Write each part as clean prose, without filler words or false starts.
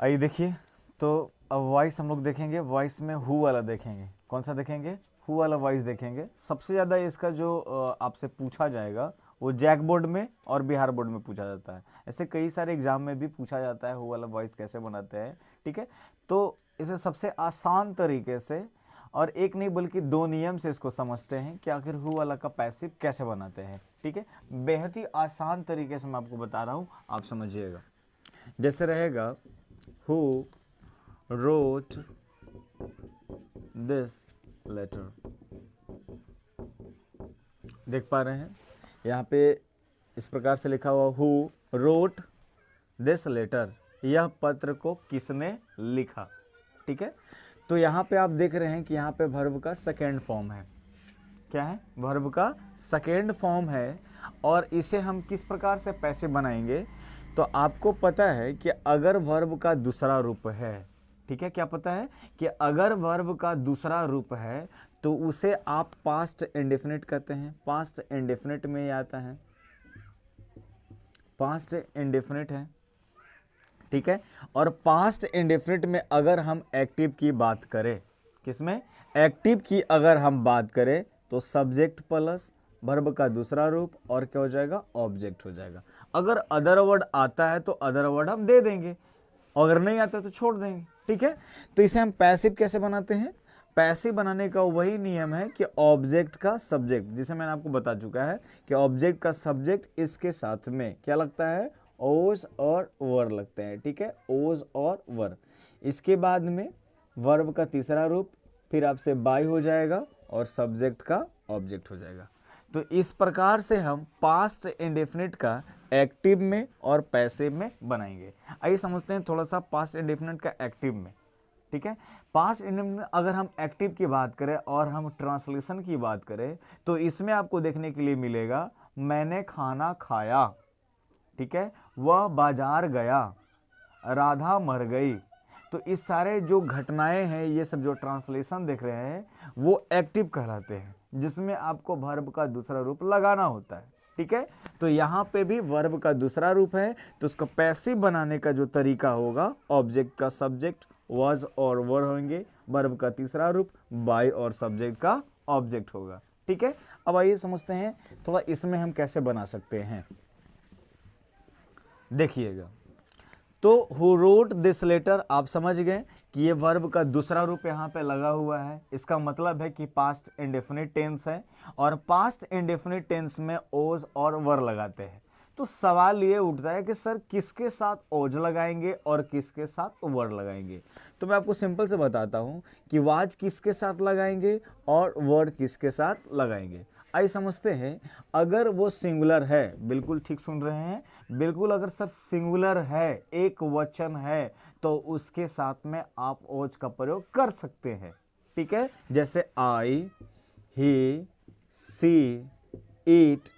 आइए देखिए, तो अब वॉइस हम लोग देखेंगे। वॉइस में हु वाला देखेंगे। कौन सा देखेंगे? हु वाला वॉइस देखेंगे। सबसे ज़्यादा इसका जो आपसे पूछा जाएगा वो जैक बोर्ड में और बिहार बोर्ड में पूछा जाता है। ऐसे कई सारे एग्जाम में भी पूछा जाता है हु वाला वॉइस कैसे बनाते हैं। ठीक है, तो इसे सबसे आसान तरीके से और एक नहीं बल्कि दो नियम से इसको समझते हैं कि आखिर हु वाला का पैसिव कैसे बनाते हैं। ठीक है, बेहद ही आसान तरीके से मैं आपको बता रहा हूँ, आप समझिएगा। जैसे रहेगा who wrote this letter। देख पा रहे हैं यहाँ पे इस प्रकार से लिखा हुआ who wrote this letter, यह पत्र को किसने लिखा। ठीक है, तो यहाँ पे आप देख रहे हैं कि यहाँ पे वर्ब का सेकेंड फॉर्म है। क्या है? वर्ब का सेकेंड फॉर्म है। और इसे हम किस प्रकार से पैसिव बनाएंगे? तो आपको पता है कि अगर वर्ब का दूसरा रूप है, ठीक है, क्या पता है कि अगर वर्ब का दूसरा रूप है तो उसे आप पास्ट इंडेफिनिट कहते हैं। पास्ट इंडेफिनिट में आता है, पास्ट इंडेफिनिट है। ठीक है, और पास्ट इंडेफिनिट में अगर हम एक्टिव की बात करें, किसमें? एक्टिव की अगर हम बात करें तो सब्जेक्ट प्लस वर्ब का दूसरा रूप और क्या हो जाएगा? ऑब्जेक्ट हो जाएगा। अगर अदर वर्ड आता है तो अदर वर्ड हम दे देंगे, अगर नहीं आता तो छोड़ देंगे। ठीक है, तो इसे हम पैसिव कैसे बनाते हैं? पैसिव बनाने का वही नियम है कि ऑब्जेक्ट का सब्जेक्ट, जिसे मैंने आपको बता चुका है कि ऑब्जेक्ट का सब्जेक्ट इसके साथ में क्या लगता है? ओज और वर लगते हैं। ठीक है, ओज और वर। इसके बाद में वर्ब का तीसरा रूप, फिर आपसे बाय हो जाएगा और सब्जेक्ट का ऑब्जेक्ट हो जाएगा। तो इस प्रकार से हम पास्ट इंडेफिनिट का एक्टिव में और पैसिव में बनाएंगे। आइए समझते हैं थोड़ा सा पास्ट इंडेफिनिट का एक्टिव में। ठीक है, पास्ट इंडेफिनिट अगर हम एक्टिव की बात करें और हम ट्रांसलेशन की बात करें तो इसमें आपको देखने के लिए मिलेगा मैंने खाना खाया। ठीक है, वह बाजार गया, राधा मर गई। तो इस सारे जो घटनाएं हैं, ये सब जो ट्रांसलेशन देख रहे हैं वो एक्टिव कहलाते हैं, जिसमें आपको वर्ब का दूसरा रूप लगाना होता है। ठीक है, तो यहाँ पे भी वर्ब का दूसरा रूप है तो उसको पैसिव बनाने का जो तरीका होगा, ऑब्जेक्ट का सब्जेक्ट वाज और वर होंगे, वर्ब का तीसरा रूप बाय और सब्जेक्ट का ऑब्जेक्ट होगा। ठीक है, अब आइए समझते हैं थोड़ा इसमें हम कैसे बना सकते हैं। देखिएगा, तो हु रोट दिस लेटर, आप समझ गए कि ये वर्ब का दूसरा रूप यहाँ पे लगा हुआ है। इसका मतलब है कि पास्ट इंडेफिनिट टेंस है और पास्ट इंडेफिनिट टेंस में ओज और वर लगाते हैं। तो सवाल ये उठता है कि सर किसके साथ ओज लगाएंगे और किसके साथ वर लगाएंगे? तो मैं आपको सिंपल से बताता हूँ कि वाज किसके साथ लगाएंगे और वर्ड किसके साथ लगाएंगे। आइए समझते हैं। अगर वो सिंगुलर है, बिल्कुल ठीक सुन रहे हैं, बिल्कुल अगर सर सिंगुलर है, एक वचन है, तो उसके साथ में आप ओज का प्रयोग कर सकते हैं। ठीक है, जैसे आई, ही, सी, ईट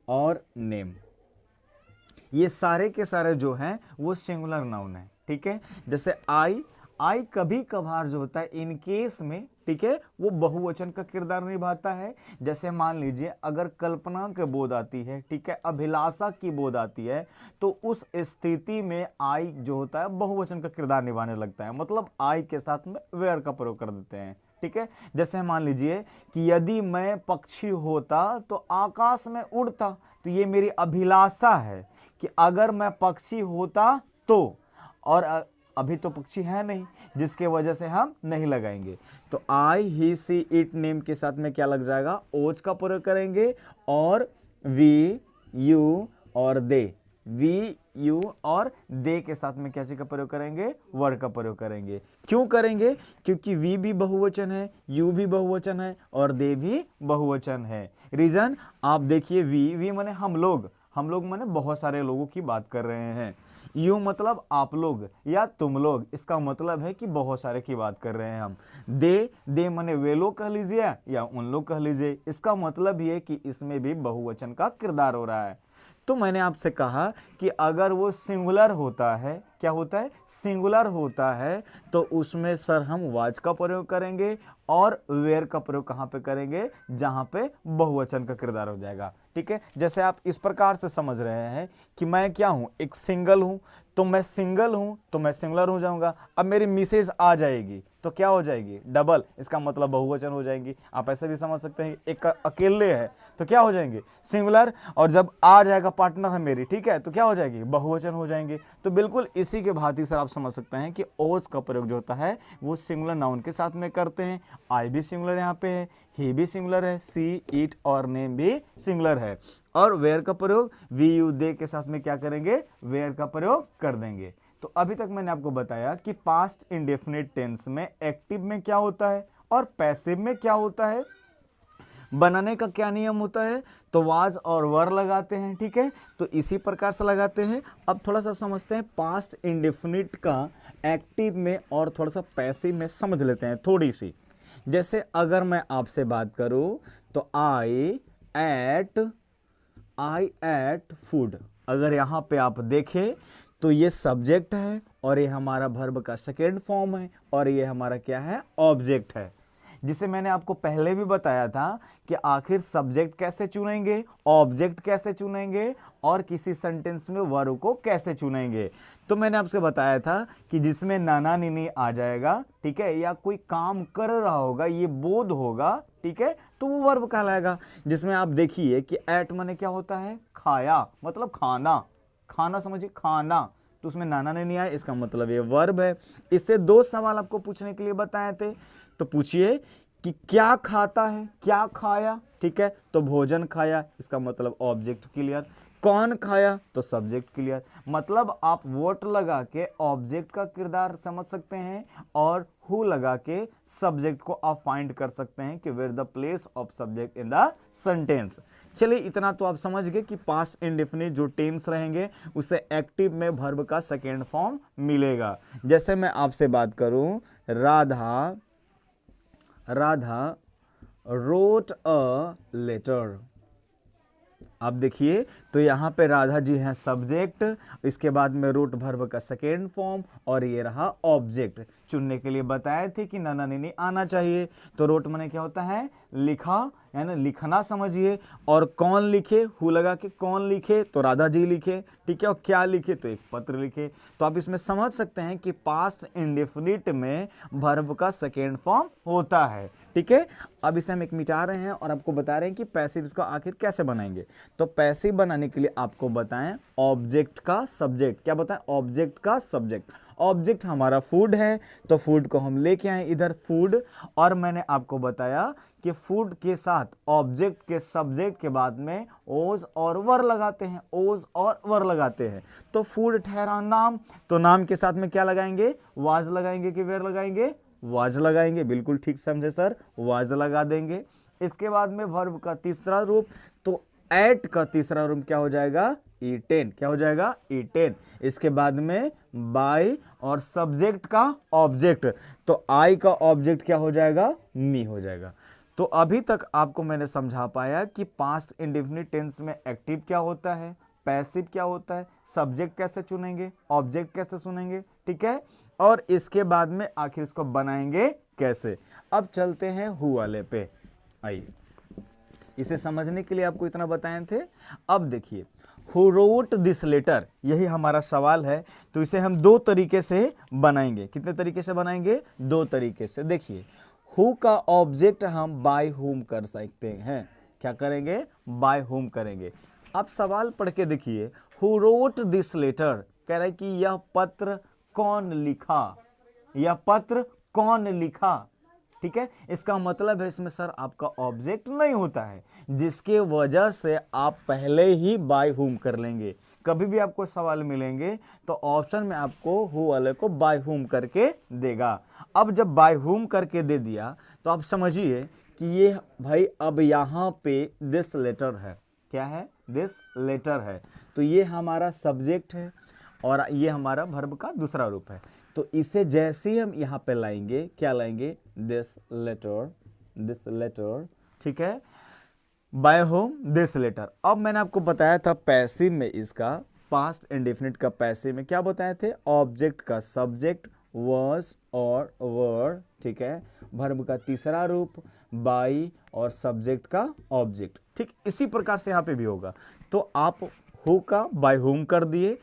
और नेम, ये सारे के सारे जो हैं वो सिंगुलर नाउन है। ठीक है, जैसे आई, आई कभी कभार जो होता है इन केस में, ठीक है, वो बहुवचन का किरदार निभाता है। जैसे मान लीजिए अगर कल्पना की बोध आती है, ठीक है, अभिलाषा की बोध आती है, तो उस स्थिति में आई जो होता है बहुवचन का किरदार निभाने लगता है, मतलब आई के साथ में वेयर का प्रयोग कर देते हैं। ठीक है, जैसे मान लीजिए कि यदि मैं पक्षी होता तो आकाश में उड़ता, तो ये मेरी अभिलाषा है कि अगर मैं पक्षी होता तो, और अभी तो पक्षी है नहीं, जिसके वजह से हम नहीं लगाएंगे। तो आई, ही, सी, इट, नेम के साथ में क्या लग जाएगा? ओज का प्रयोग करेंगे और वी, यू और दे, वी, यू और दे के साथ में क्या चीज का प्रयोग करेंगे? वर्ड का प्रयोग करेंगे। क्यों करेंगे? क्योंकि वी भी बहुवचन है, यू भी बहुवचन है और दे भी बहुवचन है। रीजन आप देखिए, वी माने हम लोग, हम लोग माने बहुत सारे लोगों की बात कर रहे हैं। यू मतलब आप लोग या तुम लोग, इसका मतलब है कि बहुत सारे की बात कर रहे हैं हम। दे माने वे लोग कह लीजिए या उन लोग कह लीजिए, इसका मतलब ये है कि इसमें भी बहुवचन का किरदार हो रहा है। तो मैंने आपसे कहा कि अगर वो सिंगुलर होता है, क्या होता है, सिंगुलर होता है, तो उसमें सर हम वाज का प्रयोग करेंगे और वेयर का प्रयोग कहाँ पे करेंगे, जहां पे बहुवचन का किरदार हो जाएगा। ठीक है, जैसे आप इस प्रकार से समझ रहे हैं कि मैं क्या हूं, एक सिंगल हूं, तो मैं सिंगल हूं तो मैं सिंगुलर हो जाऊंगा। अब मेरी मिसेज आ जाएगी तो क्या हो जाएगी, डबल, इसका मतलब बहुवचन हो जाएंगी। आप ऐसे भी समझ सकते हैं, एक अकेले है तो क्या हो जाएंगे, सिंगुलर, और जब आ जाएगा पार्टनर है मेरी, ठीक है, तो क्या हो जाएगी, बहुवचन हो जाएंगे। तो बिल्कुल इसी के भांति सर आप समझ सकते हैं कि ओज का प्रयोग जो होता है वो सिंगुलर नाउन के साथ में करते हैं। आई भी सिंगुलर यहाँ पे है, ही भी सिंगुलर है, सी, इट और नेम भी सिंगुलर है। और वेयर का प्रयोग वी, यू, दे के साथ में क्या करेंगे, वेयर का प्रयोग कर देंगे। तो अभी तक मैंने आपको बताया कि पास्ट इंडेफिनिट टेंस में एक्टिव में क्या होता है और पैसिव में क्या होता है, बनाने का क्या नियम होता है, तो वाज और वर लगाते हैं। ठीक है, तो इसी प्रकार से लगाते हैं। अब थोड़ा सा समझते हैं पास्ट इंडेफिनिट का एक्टिव में और थोड़ा सा पैसिव में समझ लेते हैं थोड़ी सी। जैसे अगर मैं आपसे बात करूं तो आई एट फूड, अगर यहां पे आप देखें तो ये सब्जेक्ट है और ये हमारा वर्ब का सेकेंड फॉर्म है और ये हमारा क्या है, ऑब्जेक्ट है। जिसे मैंने आपको पहले भी बताया था कि आखिर सब्जेक्ट कैसे चुनेंगे, ऑब्जेक्ट कैसे चुनेंगे और किसी सेंटेंस में वर्ब को कैसे चुनेंगे। तो मैंने आपसे बताया था कि जिसमें नाना नीनी आ जाएगा, ठीक है, या कोई काम कर रहा होगा, ये बोध होगा, ठीक है, तो वो वर्ब कहलाएगा। जिसमें आप देखिए कि एट माने क्या होता है, खाया, मतलब खाना, खाना समझिए, खाना, तो उसमें नाना ने नहीं आया, इसका मतलब ये वर्ब है। इससे दो सवाल आपको पूछने के लिए बताए थे, तो पूछिए कि क्या खाता है, क्या खाया, ठीक है, तो भोजन खाया, इसका मतलब ऑब्जेक्ट क्लियर। कौन खाया, तो सब्जेक्ट क्लियर। मतलब आप वोट लगा के ऑब्जेक्ट का किरदार समझ सकते हैं और हु लगा के सब्जेक्ट को आप फाइंड कर सकते हैं कि where the place of subject in the sentence. चलिए इतना तो आप समझ गए कि पास्ट इंडेफिनिट जो टेंस रहेंगे उसे एक्टिव में वर्ब का सेकेंड फॉर्म मिलेगा। जैसे मैं आपसे बात करूं, राधा रोट अ लेटर, आप देखिए तो यहां पे राधा जी हैं सब्जेक्ट, इसके बाद में रोट वर्ब का सेकेंड फॉर्म और ये रहा ऑब्जेक्ट। चुनने के लिए बताए थे कि नाना नीनी आना चाहिए, तो रोट माने क्या होता है, लिखा, यानी लिखना समझिए। और कौन लिखे, हु लगा के कौन लिखे, तो राधा जी लिखे, ठीक है, और क्या लिखे, तो एक पत्र लिखे। तो आप इसमें समझ सकते हैं कि पास्ट इंडेफिनिट में वर्ब का सेकेंड फॉर्म होता है। ठीक है, अब इसे हम एक मिटा रहे हैं और आपको बता रहे हैं कि पैसिव इसको आखिर कैसे बनाएंगे। तो पैसिव बनाने के लिए आपको बताएं ऑब्जेक्ट का सब्जेक्ट, क्या बताएं, ऑब्जेक्ट का सब्जेक्ट। ऑब्जेक्ट हमारा फूड है, तो फूड को हम लेके आए इधर, फूड, और मैंने आपको बताया कि फूड के साथ ऑब्जेक्ट के सब्जेक्ट के बाद में ओज और वर लगाते हैं, ओज और वर लगाते हैं। तो फूड ठहरा नाम, तो नाम के साथ में क्या लगाएंगे, वाज लगाएंगे कि वेर लगाएंगे, वाज लगाएंगे। बिल्कुल ठीक समझे सर, वाज लगा देंगे। इसके बाद में वर्ब का तीसरा रूप, तो एट का तीसरा रूप क्या हो जाएगा, ईटेन, क्या हो जाएगा, ईटेन। इसके बाद में बाय और सब्जेक्ट का ऑब्जेक्ट, तो आई का ऑब्जेक्ट क्या हो जाएगा, मी हो जाएगा। तो अभी तक आपको मैंने समझा पाया कि पास्ट इंडेफिनिट टेंस में एक्टिव क्या होता है, पैसिव क्या होता है, सब्जेक्ट कैसे चुनेंगे, ऑब्जेक्ट कैसे चुनेंगे, ठीक है, और इसके बाद में आखिर इसको बनाएंगे कैसे। अब चलते हैं हु वाले पे, आइए। इसे समझने के लिए आपको इतना बताए थे। अब देखिए, हु रोट दिस लेटर, यही हमारा सवाल है, तो इसे हम दो तरीके से बनाएंगे। कितने तरीके से बनाएंगे, दो तरीके से। देखिए, हु का ऑब्जेक्ट हम बाय हुम कर सकते हैं, क्या करेंगे, बाय हुम करेंगे। अब सवाल पढ़ के देखिए, हु रोट दिस लेटर, कह रहा है कि यह पत्र कौन लिखा, यह पत्र कौन लिखा, ठीक है। इसका मतलब है इसमें सर आपका ऑब्जेक्ट नहीं होता है, जिसके वजह से आप पहले ही बाय हुम कर लेंगे। कभी भी आपको सवाल मिलेंगे तो ऑप्शन में आपको हु वाले को बाय हुम करके देगा। अब जब बाय हुम करके दे दिया तो आप समझिए कि ये भाई अब यहां पे दिस लेटर है, क्या है, दिस लेटर है, तो ये हमारा सब्जेक्ट है और ये हमारा वर्ब का दूसरा रूप है। तो इसे जैसे ही हम यहाँ पे लाएंगे, क्या लाएंगे, दिस लेटर, ठीक है। By whom this letter. अब मैंने आपको बताया था पैसिव में इसका पास्ट इंडेफिनिट का पैसिव में क्या बताए थे, ऑब्जेक्ट का सब्जेक्ट वाज और वर, ठीक है, वर्ब का तीसरा रूप बाई और सब्जेक्ट का ऑब्जेक्ट। ठीक इसी प्रकार से यहाँ पे भी होगा। तो आप हु का बाय होम कर दिए,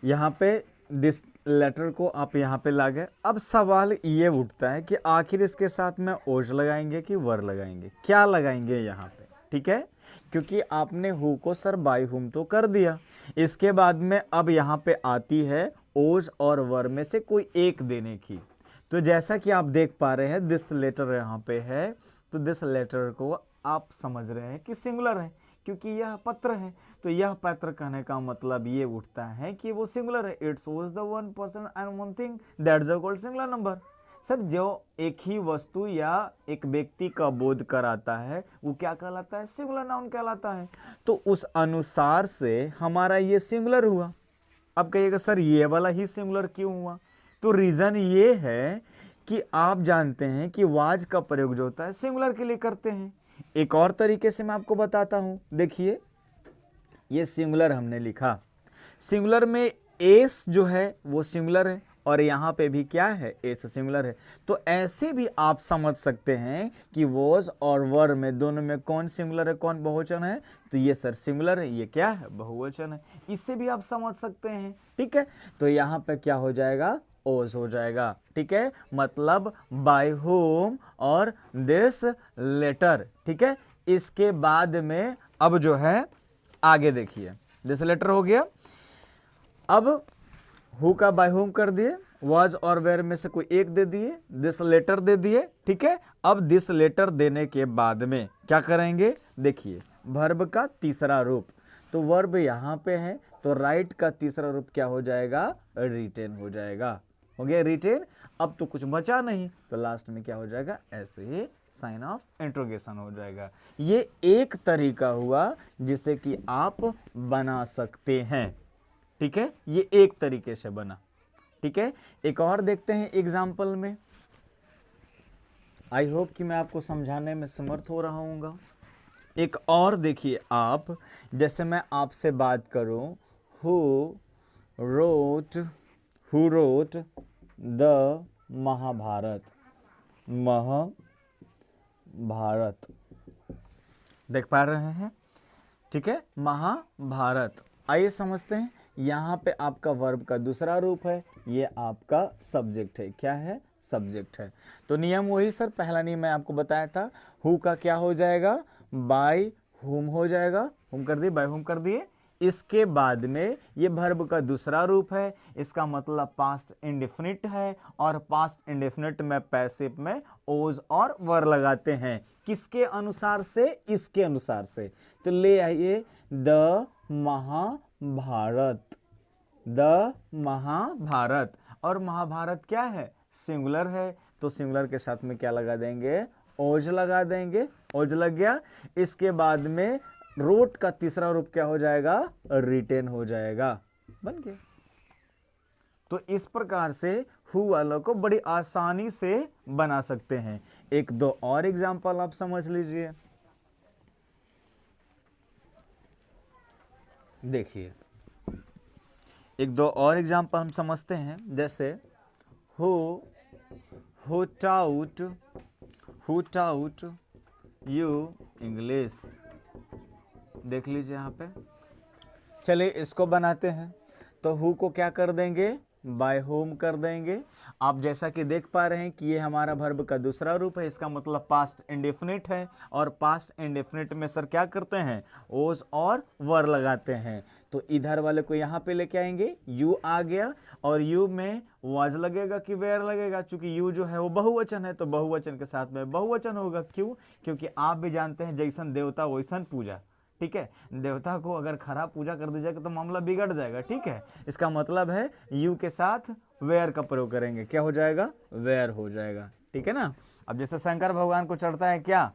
यहाँ पे दिस लेटर को आप यहाँ पे ला गए। अब सवाल ये उठता है कि आखिर इसके साथ में ओज लगाएंगे कि वर लगाएंगे, क्या लगाएंगे यहाँ पे, ठीक है, क्योंकि आपने who co sir by whom तो कर दिया। इसके बाद में अब यहाँ पे आती है ओज और वर में से कोई एक देने की। तो जैसा कि आप देख पा रहे हैं दिस लेटर यहाँ पे है, तो दिस लेटर को आप समझ रहे हैं कि सिंगुलर है क्योंकि यह पत्र है। तो यह पत्र कहने का मतलब ये उठता है कि वो सिंगुलर है। It shows the one person and one thing that's called singular number. Sir जो एक ही वस्तु या एक व्यक्ति का बोध कराता है वो क्या कहलाता है, सिंगुलर नाउन कहलाता है। तो उस अनुसार से हमारा ये सिंगुलर हुआ। अब कहिएगा सर ये वाला ही सिंगुलर क्यों हुआ, तो रीजन ये है कि आप जानते हैं कि वाज का प्रयोग जो होता है सिंगुलर के लिए करते हैं। एक और तरीके से मैं आपको बताता हूं, देखिए ये सिंगुलर हमने लिखा, सिंगुलर में एस जो है वो सिंगुलर है और यहाँ पे भी क्या है, एस सिंगुलर है। तो ऐसे भी आप समझ सकते हैं कि वॉज और वर में दोनों में कौन सिंगुलर है कौन बहुवचन है, तो ये सर सिंगुलर है, ये क्या है, बहुवचन है। इससे भी आप समझ सकते हैं, ठीक है। तो यहाँ पे क्या हो जाएगा, ओज हो जाएगा, ठीक है, मतलब बाय होम और दिस लेटर, ठीक है। इसके बाद में अब जो है आगे देखिए, दिस लेटर हो गया। अब हु का बाय होम कर दिए, वाज और वेयर में से कोई एक दे दिए, दिस लेटर दे दिए, ठीक है। अब दिस लेटर देने के बाद में क्या करेंगे, देखिए वर्ब का तीसरा रूप, तो वर्ब यहां पे है तो राइट का तीसरा रूप क्या हो जाएगा, रिटेन हो जाएगा। हो गया रिटेन। अब तो कुछ बचा नहीं तो लास्ट में क्या हो जाएगा, ऐसे ही साइन ऑफ इंट्रोगेशन हो जाएगा। ये एक तरीका हुआ जिसे कि आप बना सकते हैं, ठीक है, ये एक तरीके से बना, ठीक है। एक और देखते हैं एग्जाम्पल में, आई होप कि मैं आपको समझाने में समर्थ हो रहा हूँगा। एक और देखिए आप, जैसे मैं आपसे बात करूं, who wrote the Mahabharata, Mahabharata देख पा रहे हैं, ठीक है, महाभारत। आइए समझते हैं, यहाँ पे आपका वर्ब का दूसरा रूप है, ये आपका सब्जेक्ट है, क्या है, सब्जेक्ट है। तो नियम वही सर, पहला नियम मैं आपको बताया था, हु का क्या हो जाएगा, बाय हुम हो जाएगा, हुम कर दिए, बाय हुम कर दिए। इसके बाद में ये वर्ब का दूसरा रूप है, इसका मतलब पास्ट इंडेफिनिट है, और पास्ट इंडेफिनिट में पैसिव में ओज और वर लगाते हैं, किसके अनुसार से, इसके अनुसार से। तो ले आइए द महाभारत, द महाभारत, और महाभारत क्या है, सिंगुलर है, तो सिंगुलर के साथ में क्या लगा देंगे, ओज लगा देंगे, ओज लग गया। इसके बाद में रोट का तीसरा रूप क्या हो जाएगा, रिटेन हो जाएगा, बन गया। तो इस प्रकार से हु वालों को बड़ी आसानी से बना सकते हैं। एक दो और एग्जांपल आप समझ लीजिए, देखिए एक दो और एग्जांपल हम समझते हैं, जैसे हु टाउट यू इंग्लिश, देख लीजिए यहाँ पे। चलिए इसको बनाते हैं, तो हु को क्या कर देंगे, बाय होम कर देंगे। आप जैसा कि देख पा रहे हैं कि ये हमारा वर्ब का दूसरा रूप है, इसका मतलब पास्ट इंडेफिनिट है, और पास्ट इंडेफिनिट में सर क्या करते हैं, ओज और वर लगाते हैं। तो इधर वाले को यहाँ पे लेके आएंगे, यू आ गया, और यू में वाज लगेगा कि वेयर लगेगा, चूंकि यू जो है वो बहुवचन है, तो बहुवचन के साथ में बहुवचन होगा। क्यों, क्योंकि आप भी जानते हैं जैसन देवता वैसन पूजा, ठीक है। देवता को अगर खराब पूजा कर दीजिएगा तो मामला बिगड़ जाएगा, ठीक है। इसका मतलब है यू के साथ वेयर का प्रयोग करेंगे, क्या हो जाएगा, वेयर हो जाएगा, ठीक है ना। अब जैसे शंकर भगवान को चढ़ता है क्या,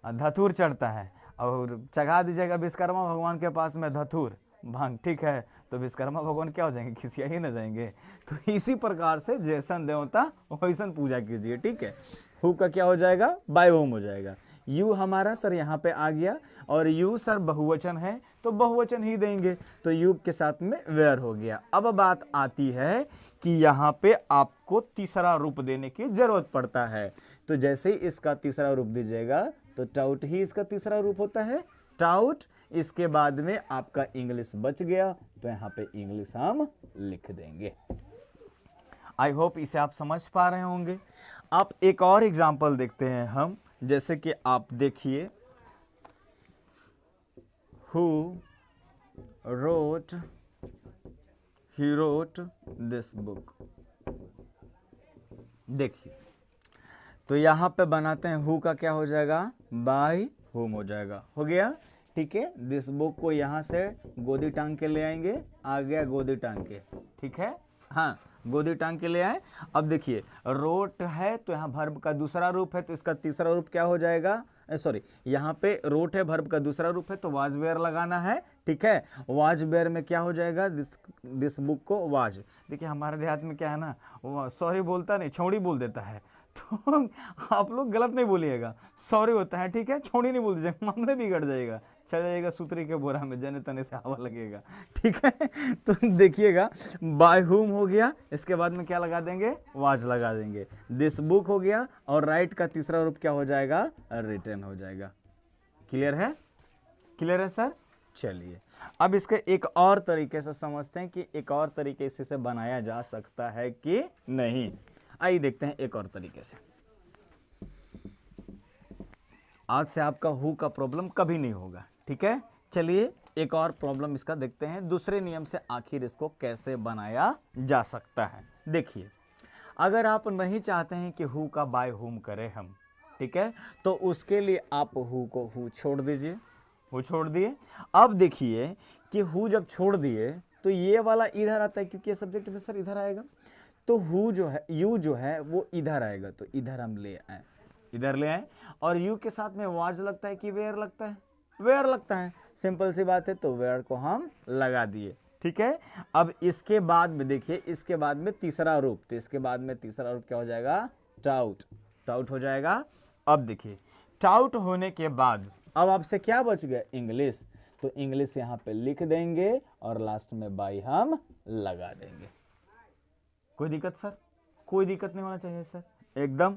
धतूर चढ़ता है, और चढ़ा दीजिएगा विश्वकर्मा भगवान के पास में धतूर भांग, ठीक है, तो विश्वकर्मा भगवान क्या हो जाएंगे, खिसिया ही न जाएंगे। तो इसी प्रकार से जैसन देवता वैसन पूजा कीजिए, ठीक है। हु का क्या हो जाएगा, बाय होम हो जाएगा। यू हमारा सर यहाँ पे आ गया और यू सर बहुवचन है तो बहुवचन ही देंगे, तो यू के साथ में वेयर हो गया। अब बात आती है कि यहाँ पे आपको तीसरा रूप देने की जरूरत पड़ता है, तो जैसे ही इसका तीसरा रूप दीजिएगा तो टाउट ही इसका तीसरा रूप होता है, टाउट। इसके बाद में आपका इंग्लिश बच गया, तो यहाँ पे इंग्लिश हम लिख देंगे। आई होप इसे आप समझ पा रहे होंगे। आप एक और एग्जाम्पल देखते हैं हम, जैसे कि आप देखिए, who wrote, he wrote this book. देखिए, तो यहां पे बनाते हैं हु का क्या हो जाएगा, बाय हुम हो जाएगा, हो गया, ठीक है। दिस बुक को यहां से गोदी टांग के ले आएंगे, आ गया गोदी टांग के, ठीक है, हाँ गोदी टांग के ले आए। अब देखिए रोट है तो यहाँ वर्ब का दूसरा रूप है, तो इसका तीसरा रूप क्या हो जाएगा, सॉरी यहाँ पे रोट है, वर्ब का दूसरा रूप है तो वाज वेयर लगाना है, ठीक है। वाज वेयर में क्या हो जाएगा, दिस बुक को वाज। देखिए हमारे देहात में क्या है ना, सॉरी बोलता नहीं, छौड़ी बोल देता है, तो आप लोग गलत नहीं बोलिएगा, सॉरी होता है, ठीक है, छौड़ी नहीं बोल दीजिएगा, मामले बिगड़ जाएगा, चल जाएगा सूत्री के बोरा में, जने तने से हवा लगेगा, ठीक है। तो देखिएगा बाय हुम हो गया, इसके बाद में क्या लगा देंगे, वाज लगा देंगे, दिस बुक हो गया, और राइट का तीसरा रूप क्या हो जाएगा, रिटन हो जाएगा। क्लियर है, क्लियर है सर। चलिए अब इसके एक और तरीके से समझते हैं कि एक और तरीके से इसे बनाया जा सकता है कि नहीं। आइए देखते हैं एक और तरीके से। आज से आपका हु का प्रॉब्लम कभी नहीं होगा, ठीक है। चलिए एक और प्रॉब्लम इसका देखते हैं, दूसरे नियम से आखिर इसको कैसे बनाया जा सकता है। देखिए अगर आप नहीं चाहते हैं कि हु का बाय हुम करें हम, ठीक है, तो उसके लिए आप हु को हु छोड़ दीजिए, हु छोड़ दिए। अब देखिए कि हु जब छोड़ दिए तो ये वाला इधर आता है, क्योंकि ये सब्जेक्ट में सर इधर आएगा, तो हु जो है, यू जो है वो इधर आएगा, तो इधर हम ले आए, इधर ले आए, और यू के साथ में वाज लगता है कि वेयर लगता है, वेयर लगता है, सिंपल सी बात है, तो वेयर को हम लगा दिए, ठीक है। अब इसके बाद में देखिए, इसके बाद में तीसरा रूप, तो इसके बाद में तीसरा रूप क्या हो जाएगा, टाउट, टाउट हो जाएगा। अब देखिए टाउट होने के बाद अब आपसे क्या बच गया, इंग्लिश, तो इंग्लिश यहाँ पे लिख देंगे और लास्ट में बाई हम लगा देंगे। कोई दिक्कत सर, कोई दिक्कत नहीं होना चाहिए सर, एकदम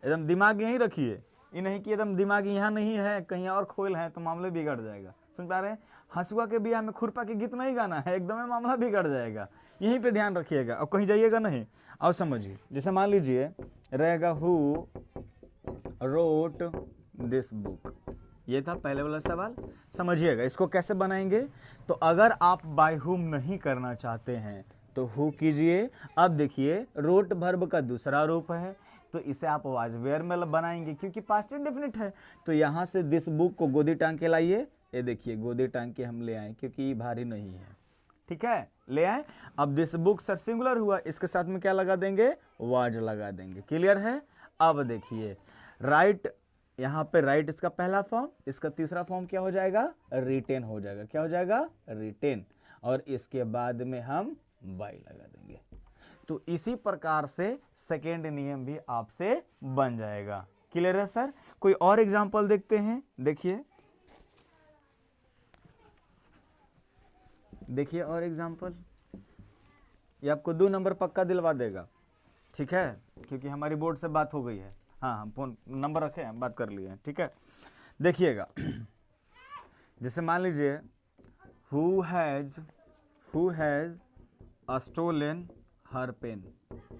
एकदम दिमाग यहीं रखिए, ये नहीं कि एकदम दिमाग यहाँ नहीं है कहीं और खोल है तो मामले बिगड़ जाएगा। सुन पा रहे हैं, हंसुआ के बिया में खुरपा के गीत नहीं गाना है, एकदम मामला बिगड़ जाएगा, यहीं पे ध्यान रखिएगा और कहीं जाइएगा नहीं। और समझिए, जैसे मान लीजिए रहेगा हु रोट दिस बुक, ये था पहले वाला सवाल, समझिएगा इसको कैसे बनाएंगे। तो अगर आप बाय हुम नहीं करना चाहते हैं तो हु कीजिए। अब देखिए रोट वर्ब का दूसरा रूप है, तो इसे आप वाज वेयर में बनाएंगे क्योंकि पास्ट इंडेफिनिट है, तो यहाँ से दिस बुक को गोदी टांग के लाइए, ये देखिए गोदी टांग के हम ले आए क्योंकि ये भारी नहीं है, ठीक है, ले आए। अब दिस बुक सर सिंगुलर हुआ, इसके साथ में क्या लगा देंगे, वाज लगा देंगे, क्लियर है। अब देखिए राइट, यहाँ पे राइट इसका पहला फॉर्म, इसका तीसरा फॉर्म क्या हो जाएगा, रिटेन हो जाएगा, क्या हो जाएगा, रिटेन, और इसके बाद में हम बाय लगा देंगे। तो इसी प्रकार से सेकेंड नियम भी आपसे बन जाएगा। क्लियर है सर। कोई और एग्जांपल देखते हैं, देखिए देखिए और एग्जांपल, ये आपको 2 नंबर पक्का दिलवा देगा, ठीक है, क्योंकि हमारी बोर्ड से बात हो गई है, हाँ हम फोन नंबर रखे हैं, बात कर लिए हैं, ठीक है। देखिएगा जैसे मान लीजिए who has a stolen her pen,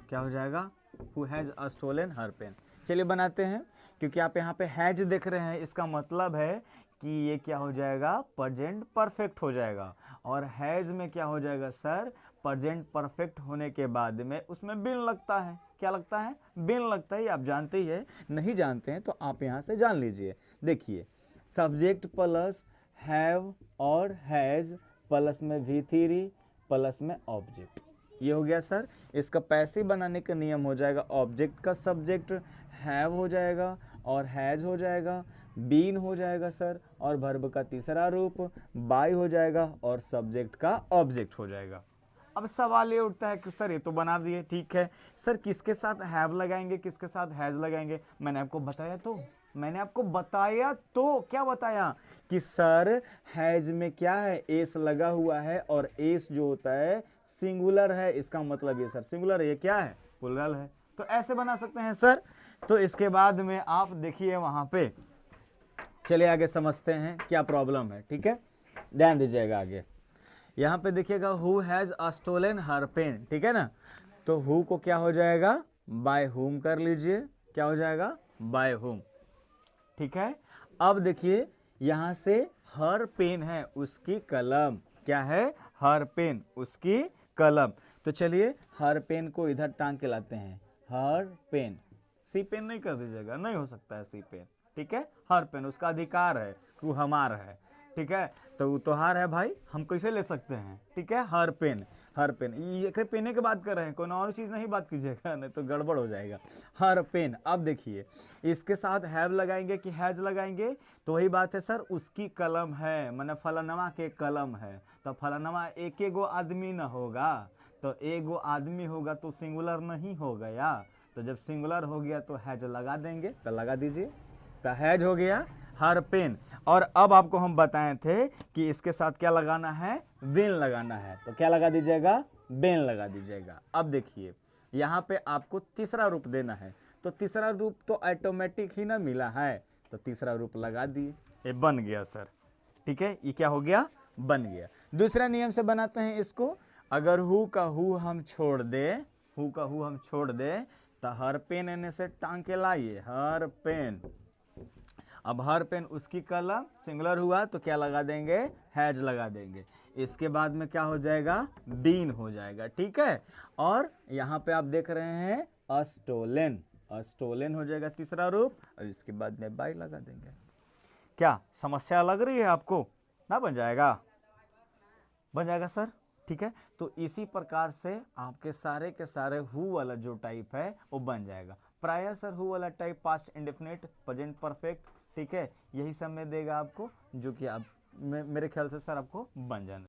क्या हो जाएगा, who has a stolen her pen. चलिए बनाते हैं, क्योंकि आप यहाँ पे हैज देख रहे हैं, इसका मतलब है कि ये क्या हो जाएगा, प्रेजेंट परफेक्ट हो जाएगा, और हैज में क्या हो जाएगा सर, प्रेजेंट परफेक्ट होने के बाद में उसमें बिन लगता है, क्या लगता है, बिन लगता है, आप जानते ही है, नहीं जानते हैं तो आप यहाँ से जान लीजिए। देखिए सब्जेक्ट प्लस हैव और हैज प्लस में V3 प्लस में ऑब्जेक्ट, ये हो गया सर। इसका पैसिव बनाने का नियम हो जाएगा, ऑब्जेक्ट का सब्जेक्ट हैव हो जाएगा और हैज हो जाएगा, बीन हो जाएगा सर, और वर्ब का तीसरा रूप बाय हो जाएगा, और सब्जेक्ट का ऑब्जेक्ट हो जाएगा। अब सवाल ये उठता है कि सर ये तो बना दिए, ठीक है सर, किसके साथ हैव लगाएंगे, किसके साथ हैज लगाएंगे, मैंने आपको बताया तो मैंने आपको बताया, तो क्या बताया कि सर हैज में क्या है, एस लगा हुआ है और एस जो होता है सिंगुलर है, इसका मतलब ये सर सिंगुलर है, ये क्या है, प्लूरल है। तो ऐसे बना सकते हैं सर। तो इसके बाद में आप देखिए वहां पे, चलिए आगे समझते हैं क्या प्रॉब्लम है, ठीक है, ध्यान दीजिएगा आगे। यहाँ पे देखिएगा who has a stolen her pen, ठीक है ना, तो हु को क्या हो जाएगा, बाय हुम कर लीजिए, क्या हो जाएगा, बाय हुम, ठीक है। अब देखिए यहां से हर पेन है उसकी कलम, क्या है, हर पेन उसकी कलम। तो चलिए हर पेन को इधर टांग के लाते हैं, हर पेन, सी पेन नहीं कर दीजिएगा, नहीं हो सकता है सी पेन, ठीक है, हर पेन उसका अधिकार है, वो हमारा है, ठीक है, तो वो त्योहार है भाई, हम कैसे ले सकते हैं, ठीक है, हर पेन, हर पेन, ये पेने की बात कर रहे हैं, कोई और चीज़ नहीं बात कीजिएगा, नहीं तो गड़बड़ हो जाएगा, हर पेन। अब देखिए इसके साथ हैव लगाएंगे कि हैज लगाएंगे, तो वही बात है सर, उसकी कलम है, माने फलानमा के कलम है, तो फलानमा एक एगो आदमी न होगा, तो एगो आदमी होगा तो सिंगुलर नहीं हो गया, तो जब सिंगुलर हो गया तो हैज लगा देंगे, तो लगा दीजिए, तो हैज हो गया हर पेन। और अब आपको हम बताए थे कि इसके साथ क्या लगाना है, बेन लगाना है, तो क्या लगा दीजिएगा, बेन लगा दीजिएगा। अब देखिए यहाँ पे आपको तीसरा रूप देना है, तो तीसरा रूप तो ऑटोमेटिक ही ना मिला है, तो तीसरा रूप लगा दिए, ये बन गया सर, ठीक है, ये क्या हो गया, बन गया। दूसरा नियम से बनाते हैं इसको, अगर हु का हु हम छोड़ दे, हु का हु हम छोड़ दे, तो हर पेन एने से टांग के लाइए, हर पेन। अब हर पेन उसकी कलम, सिंगुलर हुआ तो क्या लगा देंगे, हैज लगा देंगे। इसके बाद में क्या हो जाएगा, बीन हो जाएगा, ठीक है। और यहाँ पे आप देख रहे हैं अस्टोलन, अस्टोलन हो जाएगा तीसरा रूप, और इसके बाद में बाई लगा देंगे। क्या समस्या लग रही है आपको, ना बन जाएगा, बन जाएगा सर, ठीक है। तो इसी प्रकार से आपके सारे के सारे हु वाला जो टाइप है वो बन जाएगा। प्राय सर हु वाला type past indefinite, present perfect, ठीक है, यही सब में देगा आपको, जो कि आप मेरे ख्याल से सर आपको बन जाना